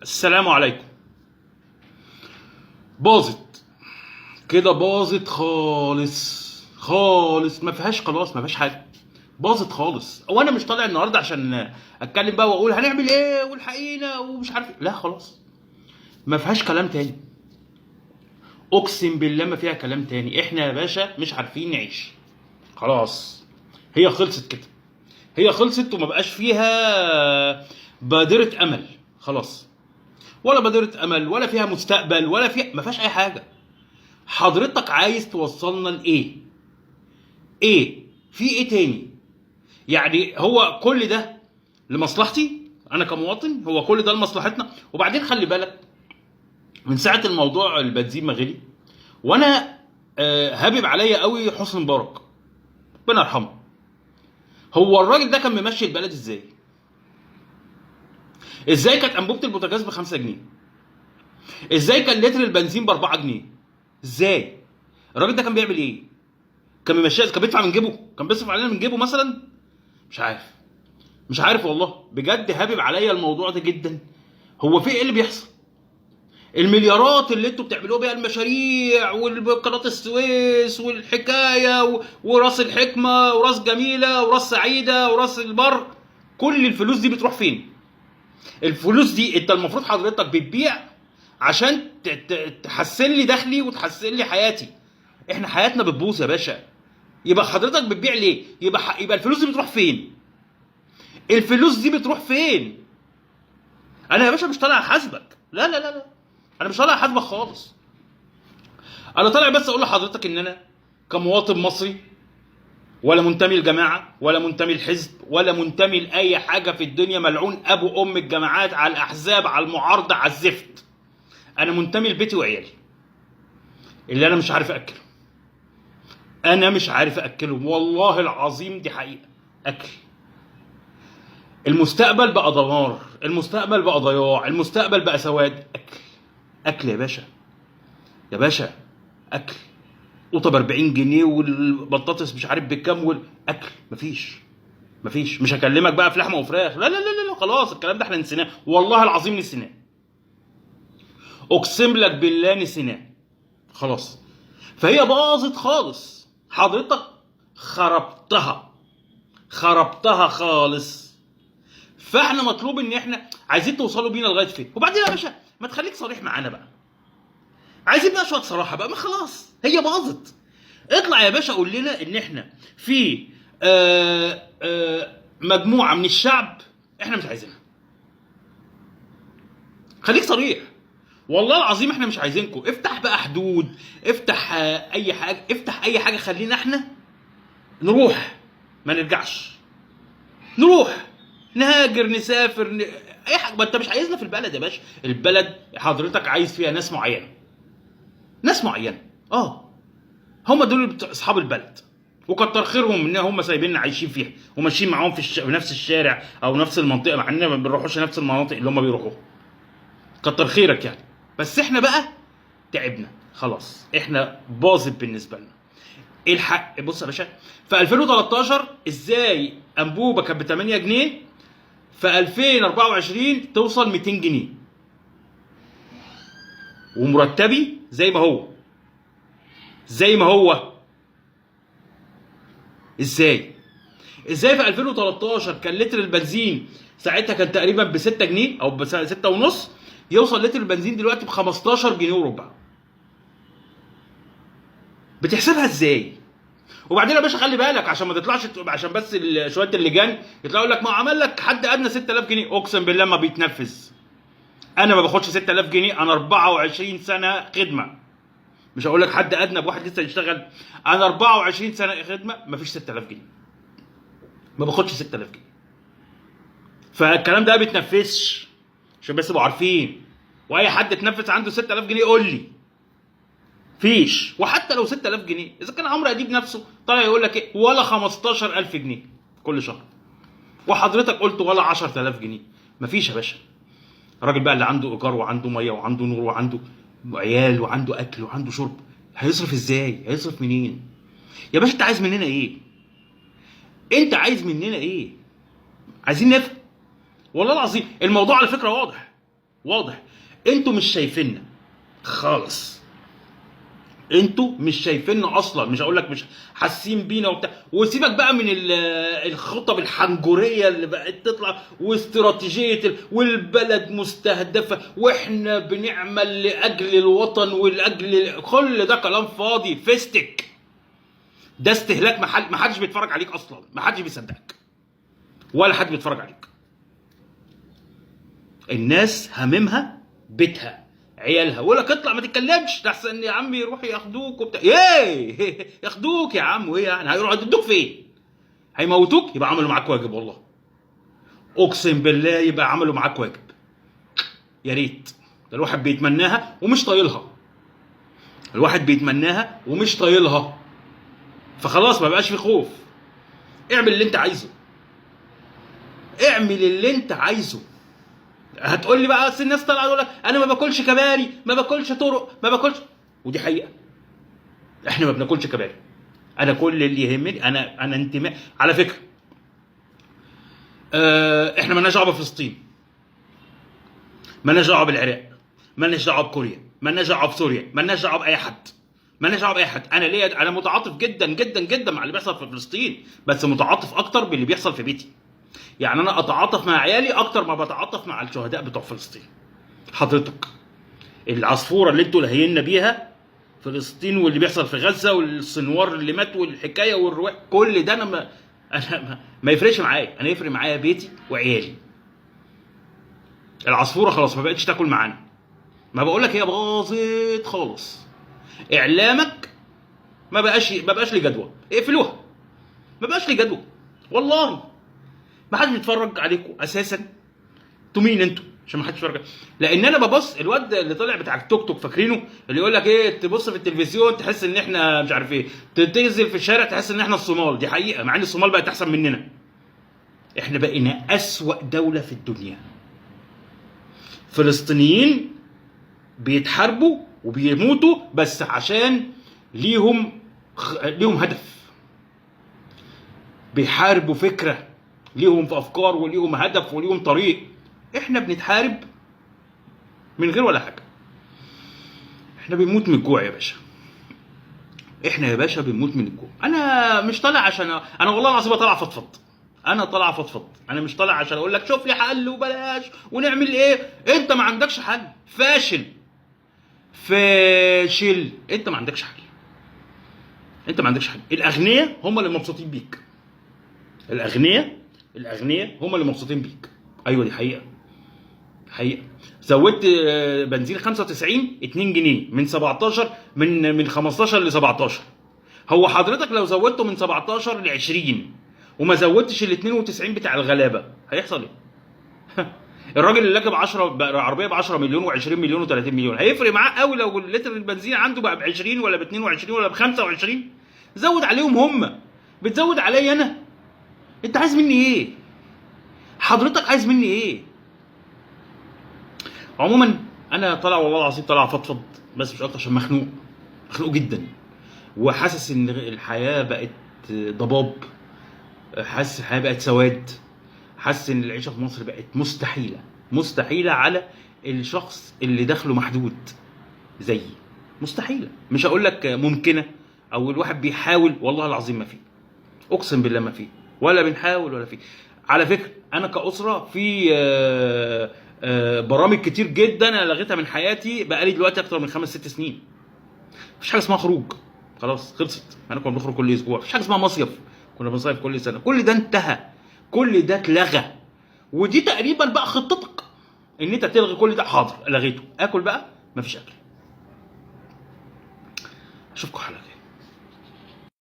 السلام عليكم. باظت كده، باظت خالص خالص، ما فيهاش خلاص، ما فيهاش حاجه، باظت خالص. وانا مش طالع النهارده عشان اتكلم بقى واقول هنعمل ايه والحقينا ومش عارف لا خلاص، ما فيهاش كلام تاني. اقسم بالله ما فيها كلام تاني. احنا يا باشا مش عارفين نعيش خلاص، هي خلصت كده، هي خلصت وما بقاش فيها بادرة امل خلاص، ولا بادرة امل ولا فيها مستقبل ولا فيها، ما فيهاش اي حاجه. حضرتك عايز توصلنا لايه؟ ايه في ايه تاني؟ يعني هو كل ده لمصلحتي انا كمواطن؟ هو كل ده لمصلحتنا؟ وبعدين خلي بالك، من ساعه الموضوع البنزين ما غلي وانا هابب عليا قوي حسني مبارك، ربنا يرحمه. هو الراجل ده كان ممشي البلد ازاي؟ ازاي كانت انبوبه البوتاجاز ب 5 جنيه؟ ازاي كان لتر البنزين ب 4 جنيه؟ ازاي؟ الراجل ده كان بيعمل ايه؟ كان ممشي؟ كان بيدفع من جيبه؟ كان بيصرف علينا من جيبه مثلا؟ مش عارف، مش عارف والله بجد، هابب عليا الموضوع ده جدا. هو في ايه اللي بيحصل؟ المليارات اللي انتوا بتعملوها بيها، المشاريع وقناه السويس والحكايه وراس الحكمه وراس جميله وراس سعيده وراس البر، كل الفلوس دي بتروح فين؟ الفلوس دي انت المفروض حضرتك بتبيع عشان تحسن لي دخلي وتحسن لي حياتي. احنا حياتنا بتبوظ يا باشا، يبقى حضرتك بتبيع ليه؟ يبقى الفلوس دي بتروح فين؟ الفلوس دي بتروح فين؟ انا يا باشا مش طالع احاسبك، لا لا لا لا، انا مش طالع احاسبك خالص. انا طالع بس اقول لحضرتك ان انا كمواطن مصري، ولا منتمي لجماعه ولا منتمي لحزب ولا منتمي لاي حاجه في الدنيا، ملعون ابو ام الجماعات، على الاحزاب، على المعارضه، على الزفت. انا منتمي لبيتي وعيالي اللي انا مش عارف اكله، انا مش عارف اكلهم والله العظيم، دي حقيقه. اكل. المستقبل بقى دمار، المستقبل بقى ضياع، المستقبل بقى سواد. اكل، اكل يا باشا، يا باشا اكل. قوطه ب 40 جنيه والبطاطس مش عارف بكام اكل مفيش، مفيش. مش هكلمك بقى في لحمه وفراخ، لا لا لا لا، خلاص الكلام ده احنا نسيناه، والله العظيم نسيناه، اقسم لك بالله نسيناه خلاص. فهي باظت خالص، حضرتك خربتها، خربتها خالص. فاحنا مطلوب ان احنا عايزين توصلوا بينا لغايه فين. وبعدين يا باشا ما تخليك صريح معانا بقى، عايزين بقى شويه صراحه بقى، ما خلاص هي باظت. اطلع يا باشا قول لنا ان احنا في مجموعه من الشعب احنا مش عايزينها. خليك صريح، والله العظيم احنا مش عايزينكم. افتح بقى حدود، افتح اي حاجه، افتح اي حاجه، خلينا احنا نروح ما نرجعش، نروح نهاجر نسافر اي حاجه. ما انت مش عايزنا في البلد يا باشا، البلد حضرتك عايز فيها ناس معينه، ناس معينه هم دول اصحاب البلد، وكتر خيرهم ان هم سايبيننا عايشين فيها وماشيين معاهم في نفس الشارع او نفس المنطقه، مع اننا ما بنروحوش نفس المناطق اللي هم بيروحوها. كتر خيرك يعني. بس احنا بقى تعبنا خلاص، احنا باظت بالنسبه لنا. الحق بص يا باشا، في 2013 ازاي انبوبه كانت ب 8 جنيه في 2024 توصل 200 جنيه، ومرتبي زي ما هو، زي ما هو. ازاي؟ ازاي في 2013 كان لتر البنزين ساعتها كان تقريبا ب 6 جنيه او ب 6 ونص، يوصل لتر البنزين دلوقتي ب 15 جنيه وربع؟ بتحسبها ازاي؟ وبعدين يا باشا خلي بالك عشان ما تطلعش، عشان بس شويه اللجان يطلعوا لك ما عمل لك حد ادنى 6000 جنيه. اقسم بالله ما بيتنفذ. انا ما باخدش 6000 جنيه، انا 24 سنه خدمه. مش هقول لك حد ادنى بواحد لسه يشتغل، انا 24 سنه خدمه ما فيش 6000 جنيه، ما باخدش 6000 جنيه. فالكلام ده ما بيتنفذش عشان بس تبقوا عارفين. واي حد اتنفذ عنده 6000 جنيه يقول لي. فيش. وحتى لو 6000 جنيه، اذا كان عمرو اديب نفسه طالع يقول لك ايه، ولا 15000 جنيه كل شهر، وحضرتك قلت ولا 10000 جنيه. مفيش يا باشا. الراجل بقى اللي عنده ايجار وعنده ميه وعنده نور وعنده عيال وعنده اكل وعنده شرب، هيصرف ازاي؟ هيصرف منين؟ يا باشا انت عايز مننا ايه؟ انت عايز مننا ايه؟ عايزين نفهم. والله العظيم الموضوع على فكره واضح، واضح. انتوا مش شايفيننا خالص، انتوا مش شايفيننا اصلا. مش هقول لك مش حاسين بينا وبتاع، وسيبك بقى من الخطب الحنجريه اللي بقت تطلع، واستراتيجيه والبلد مستهدفه، واحنا بنعمل لاجل الوطن ولاجل كل ده كلام فاضي فيستك. ده استهلاك. ما حدش بيتفرج عليك اصلا، ما حدش بيصدقك ولا حد بيتفرج عليك. الناس هممها بيتها، عيالها، ولا اطلع ما تتكلمش لحسن يا عم يروحوا ياخدوك وبتاع. ايه ياخدوك يا عم، وايه يعني؟ هيروحوا يدوك فين؟ هيموتوك؟ يبقى عملوا معاك واجب. والله اقسم بالله يبقى عملوا معاك واجب. يا ريت. ده الواحد بيتمناها ومش طايلها، الواحد بيتمناها ومش طايلها. فخلاص ما بقاش في خوف. اعمل اللي انت عايزه، اعمل اللي انت عايزه. هتقول لي بقى الناس طالعه تقول لك انا ما باكلش كباري، ما باكلش طرق، ما باكلش، ودي حقيقه. احنا ما بناكلش كباري. انا كل اللي يهمني انا انتماء. على فكره احنا مالناش دعوه بفلسطين، مالناش دعوه بالعراق، مالناش دعوه بكوريا، مالناش دعوه بسوريا، مالناش دعوه باي حد، مالناش دعوه باي حد. انا متعاطف جدا جدا جدا مع اللي بيحصل في فلسطين، بس متعاطف اكتر باللي بيحصل في بيتي. يعني انا اتعاطف مع عيالي اكتر ما بتعاطف مع الشهداء بتوع فلسطين. حضرتك العصفوره اللي انتوا لهينا بيها فلسطين واللي بيحصل في غزه والسنوار اللي مات والحكايه والروايه، كل ده انا ما يفرقش معايا. انا يفرق معايا بيتي وعيالي. العصفوره خلاص ما بقتش تاكل معانا. ما بقول لك هي باظت خالص. اعلامك ما بقاش لي جدوى. اقفلوها. ما بقاش لي جدوى والله. ما حدش بيتفرج عليكم اساسا. انتوا مين انتوا عشان ما حدش يتفرج؟ لان انا ببص الواد اللي طالع بتاع التوك توك، فاكرينه؟ اللي يقول لك ايه، تبص في التلفزيون تحس ان احنا مش عارف ايه، تنزل في الشارع تحس ان احنا الصومال. دي حقيقه، مع ان الصومال بقت احسن مننا. احنا بقينا اسوأ دوله في الدنيا. فلسطينيين بيتحاربوا وبيموتوا بس عشان ليهم هدف. بيحاربوا فكره، ليهم في افكار وليهم هدف وليهم طريق. احنا بنتحارب من غير ولا حاجه. احنا بنموت من الجوع يا باشا. احنا يا باشا بنموت من الجوع. انا مش طالع عشان انا والله العظيم طالع فضفض. انا طالع فضفض. انا مش طالع عشان اقول لك شوف لي حل وبلاش ونعمل ايه. انت ما عندكش حل. فاشل. انت ما عندكش حل. انت ما عندكش حل. الاغنياء هم اللي مبسوطين بيك. الاغنياء هم اللي مبسوطين بيك. ايوه دي حقيقه. زودت بنزين 95 2 جنيه من 17 من 15 ل 17. هو حضرتك لو زودته من 17 ل 20 وما زودتش ال 92 بتاع الغلابه هيحصل ايه؟ الراجل اللي راكب 10 عربيه ب 10 مليون و20 مليون و30 مليون هيفرق معاه قوي لو لتر البنزين عنده بقى ب 20 ولا ب 22 ولا ب 25؟ زود عليهم هم. بتزود عليا انا؟ انت عايز مني ايه؟ حضرتك عايز مني ايه؟ عموما انا طالع والله العظيم طالع فضفض بس مش اكتر، عشان مخنوق جدا، وحاسس ان الحياه بقت ضباب، حاسس الحياه بقت سواد، حاسس ان العيشه في مصر بقت مستحيله على الشخص اللي دخله محدود زيي. مستحيله. مش هقول لك ممكنه او الواحد بيحاول، والله العظيم ما فيه. اقسم بالله ما فيه، ولا بنحاول ولا فيه. على فكره انا كاسره في برامج كتير جدا انا لغيتها من حياتي بقالي دلوقتي اكتر من 5-6 سنين. مفيش حاجه اسمها خروج، خلاص خلصت. انا كنا بنخرج كل اسبوع. مفيش حاجه اسمها مصيف، كنا بنصيف كل سنه. كل ده انتهى، كل ده اتلغى. ودي تقريبا بقى خطتك ان انت تلغي كل ده. حاضر لغيته. اكل بقى؟ مفيش اكل. اشوفكم حلقه.